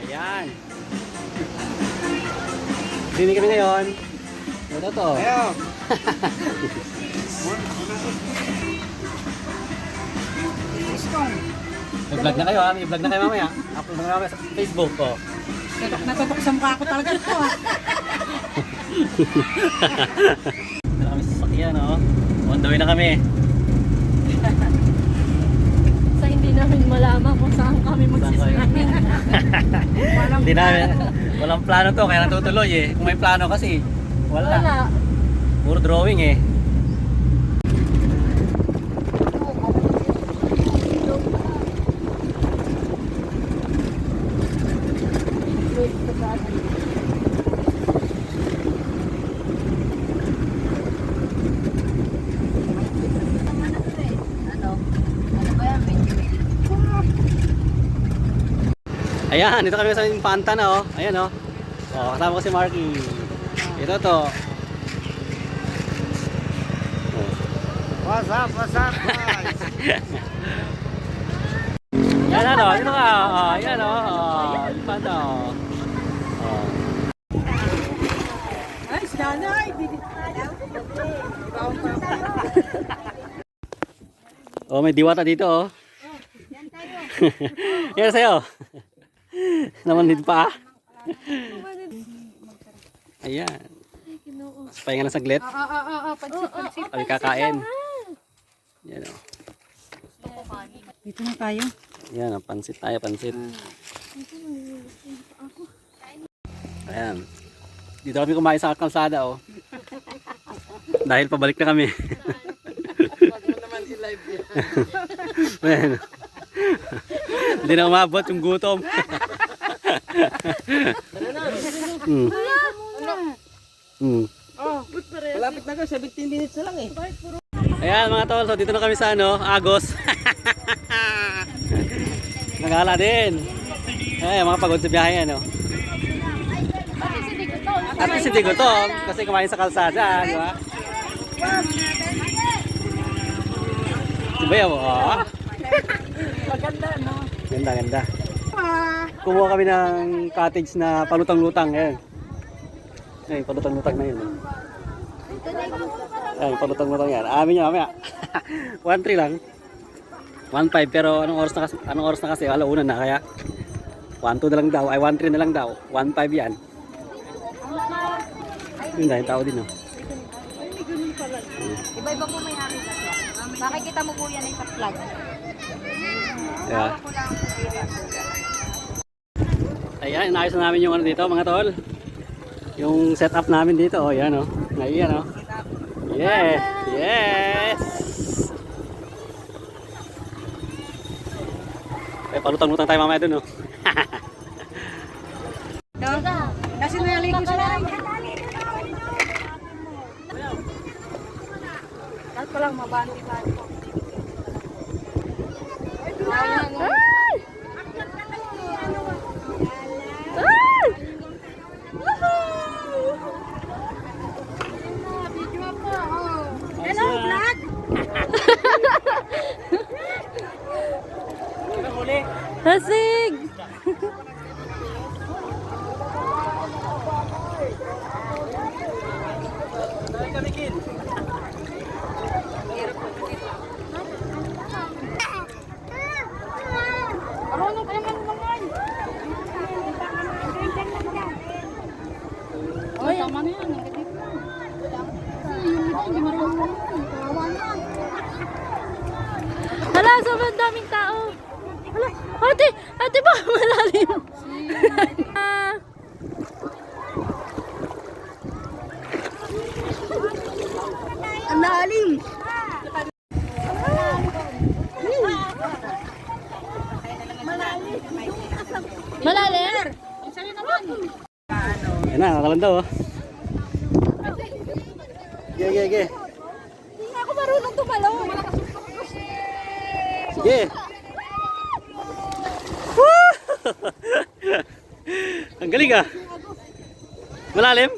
Ayan. Sini kami ngayon. Ito to. Ayaw. I-vlog na kayo ha. I-vlog na kayo mamaya. Upload na kami sa Facebook ko. Natutok sa mukha ko talaga ito ah. Dito kami sa sasakyan o. On the way na kami. Sa hindi namin malaman kung saan kami magsiswimming. Hindi namin. Walang plano to. Kaya natutuloy eh. Kung may plano kasi. Wala. Wala. Puro drawing eh. Ayan, dito kami sa Infanta na oh. Ayan oh. Oh, kasama ko si Marky. Ito to. Oh. What's up, guys? Yan ano, dito ka. Oh, yan oh. Oh, Infanta oh. Oh. Ay, si nanay. Oh, may diwata dito oh. Yan sa'yo. Naman din pa. Ayan. Pahinga lang saglit. Pansit. Kami kakain. Yan o. Dito na tayo. Yan o. Pansit tayo. Pansit. Ayan. Dito kami kumain sa kalsada o. Dahil pabalik na kami. Ayan. Hindi na umabot yung gutom. Malapit na ka, 17 minutes na lang eh. Ayan mga tol, so dito na kami sa ano, Agos. Nagala din. Ayan, mga pagod sa biyahe ano. At least hindi gutom kasi kumain sa kalsada, di ba? Diba mo? Oh. Maganda, no? Ganda, ganda. Kumuha kami ng cottage na palutang-lutang. Ayan. Ay, palutang-lutang na yun. Ayan, palutang-lutang yan. Amin yan, mamaya. 1.3 lang. 1.5 pero anong oras na kasi? Alauna na kaya 1.2 na lang daw. Ay, 1.3 na lang daw. 1.5 yan. Yun dahil tao din, no? Iba-iba po may aking sa vlog. Makikita mo po yan ay sa vlog. Yeah. Ayan, inayos na namin yung ano dito, mga tol. Yung setup namin dito, oh, yan oh. Ayan oh. Yeah, yes. Eh, palutang-lutang tayo mamaya dun, oh. Kasi naligo sila. Kahit ko lang mabanti tayo. Hello, vlog! Hasig! Oy, tama na yan. Negative na. Yung iba, hindi marunong. Kawawa naman. Hala, sobrang daming tao. Hala, ate! Ate ba? Malalim. Ang lalim. Malalim? Ayan na, nakalanda oh. Ge. Hindi nga ako marunong tumalaw. Ge. Woo! Ang galing ah. Malalim?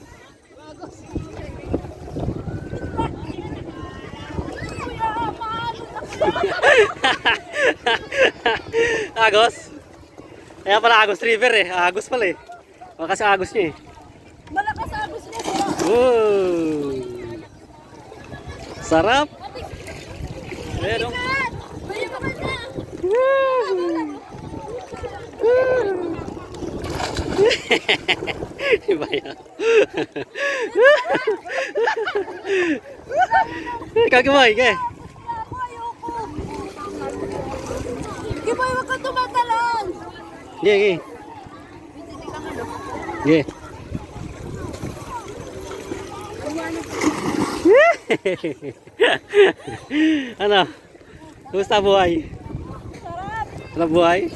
Agos? Kaya pala Agos River eh. Agos pala eh. Baka kasi Agos niya eh. Malakas agos niya. Woo! Sarap! Ayan o. Bayo ka na. Iba yan. Kagaway, kaya. Kiboy, wag ka tumatalon. Sige, sige. Sige. Ano? Kumusta buhay? Sarap buhay?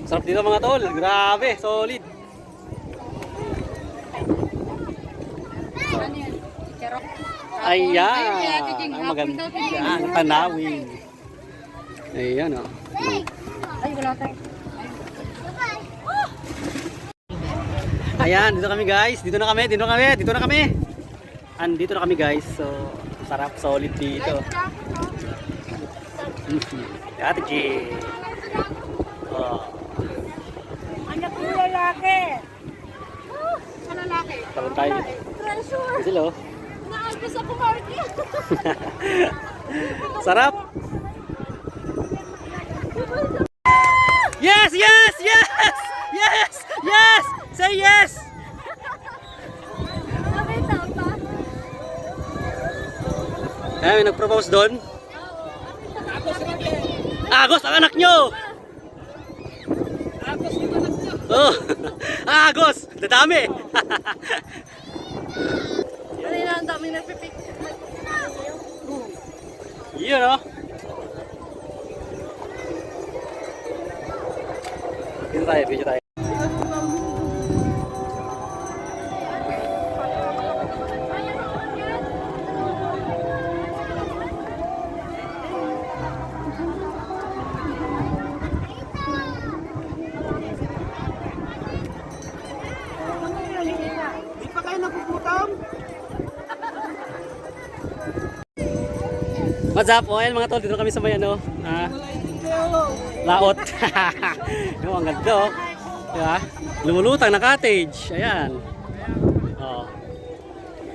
Sarap dito mga tol. Grabe, solid. Ano yan? Charot. Ayan. Ang maganda. Ang tanawin. Ayan o. Ay, wala tayo. Ayan, dito kami guys. Dito na kami. Andito na kami guys. So, sarap, solid dito. Ate G. Oh. Anak ko lalaki. Sa lalaki. Talon tayo. Treasure. Sila oh. Naagos ako, Marky. Sarap. Yes, yes, yes! Yes! Yes! Say yes! Nakita pa? May nag-propose doon. Agos ang anak nyo! Oh, Agos! Dadami! Kanina ang dami nagpipicture. Yun oh. Video tayo. Di pa kayo napuputam? What's up? Oh, ayan mga tol, dito kami sa may ano, laot. Yung ang ganda oh. Diba? Lumulutang na cottage. Ayan. Oh.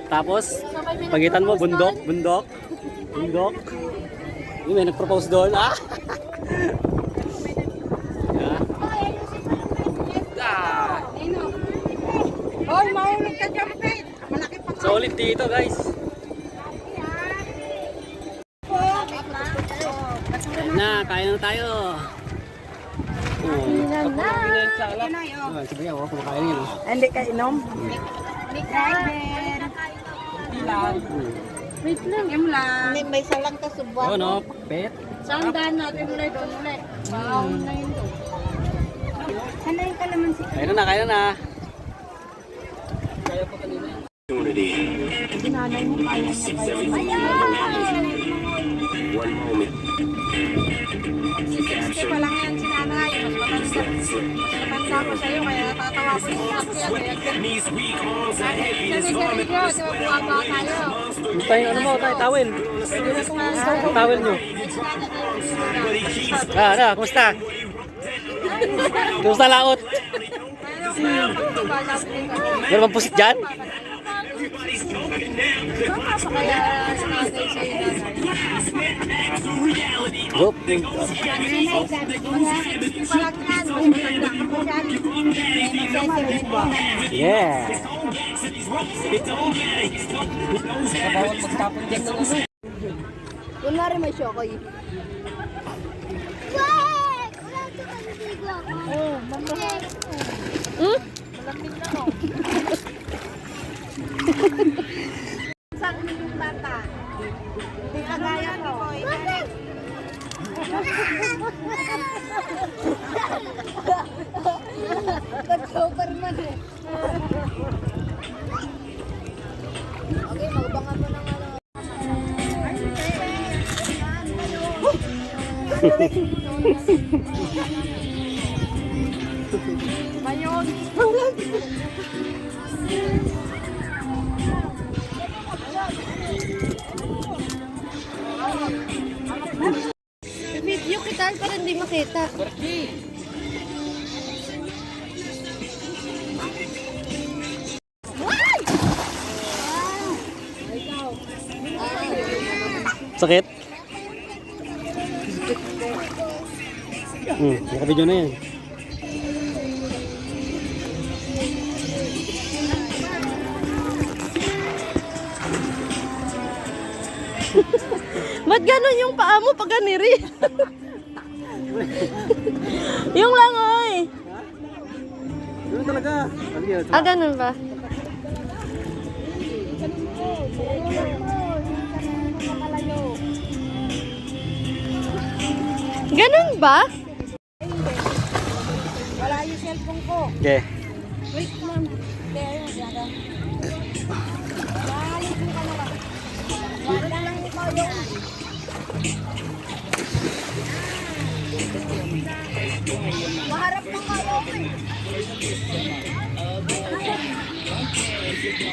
Tapos, pagitan mo, bundok. Yung may nag-propose doon. Ah! Yeah. Ah! Oh, mahulog ka dyan, Pete. Malaki pa. Solid dito guys. Na, kain na tayo. Sige ako, kumakain yun. Hindi ka inom? Driver. Wait lang. Em lang. May salang ka Oh subuan. no, pet. Saan daan natin ulit doon ulit? Baon na yun doon. Sana yung kalamansi. Kain na, kain na. Nanay mo kaya niya kayo. One moment. Kasi pa lang yan si nanay. Mas matanda ko sa'yo kaya natatawa ko yung anak niya. Knees weak, arms and heavy. Kaya sa video, di ba bumaba tayo? Kumusta yung ano mo, tawel? Ang tawel nyo. Kumusta? Kumusta laot? Meron bang pusit dyan? Group. Yeah. Kunwari may shokoy. Oh, mamahal. Malambing na no. Saan yung bata? Hindi kagaya ko. Nag-Superman eh. Okay, magbangan mo ng ano. Mayon. Video kita para hindi Sakit? Nakabidyo na yan. Ba't ganun yung paa mo pag ganiri? Yung lang, oy. Ano talaga? Ah, ganun ba? Ganun ba? Wala yung cellphone ko. Okay. Wait lang. Hindi, ayun. Yaga. Lalit mo ka na lang. Wala lang ikaw yung... Maharap na kayo.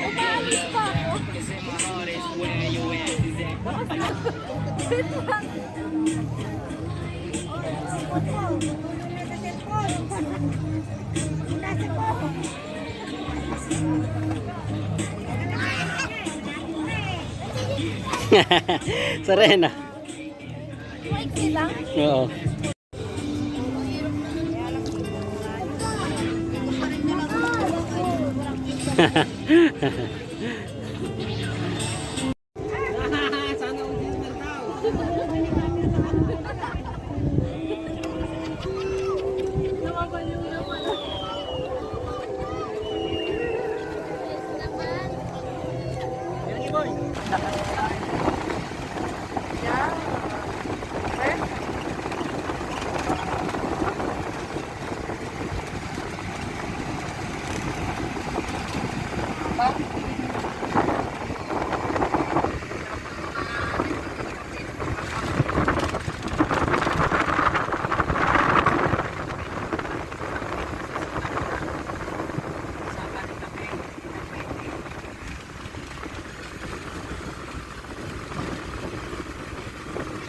Umalis pa ako. Serena. Maiksi lang. Oo.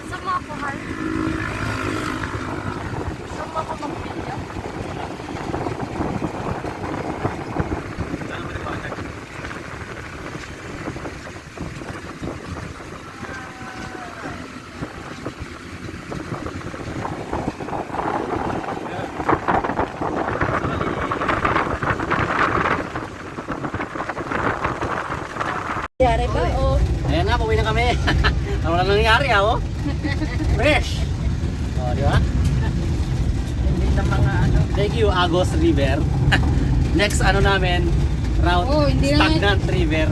Sama ako, Har. Sama ako mag-video. Yari ba? Oo. Ayan na, pauwi na kami. Ano lang nangyari oh? Fresh! O, di ba? Hindi na mga ano. Thank you, Agos River. Next ano namin, route Oh, hindi na- Stagnant River.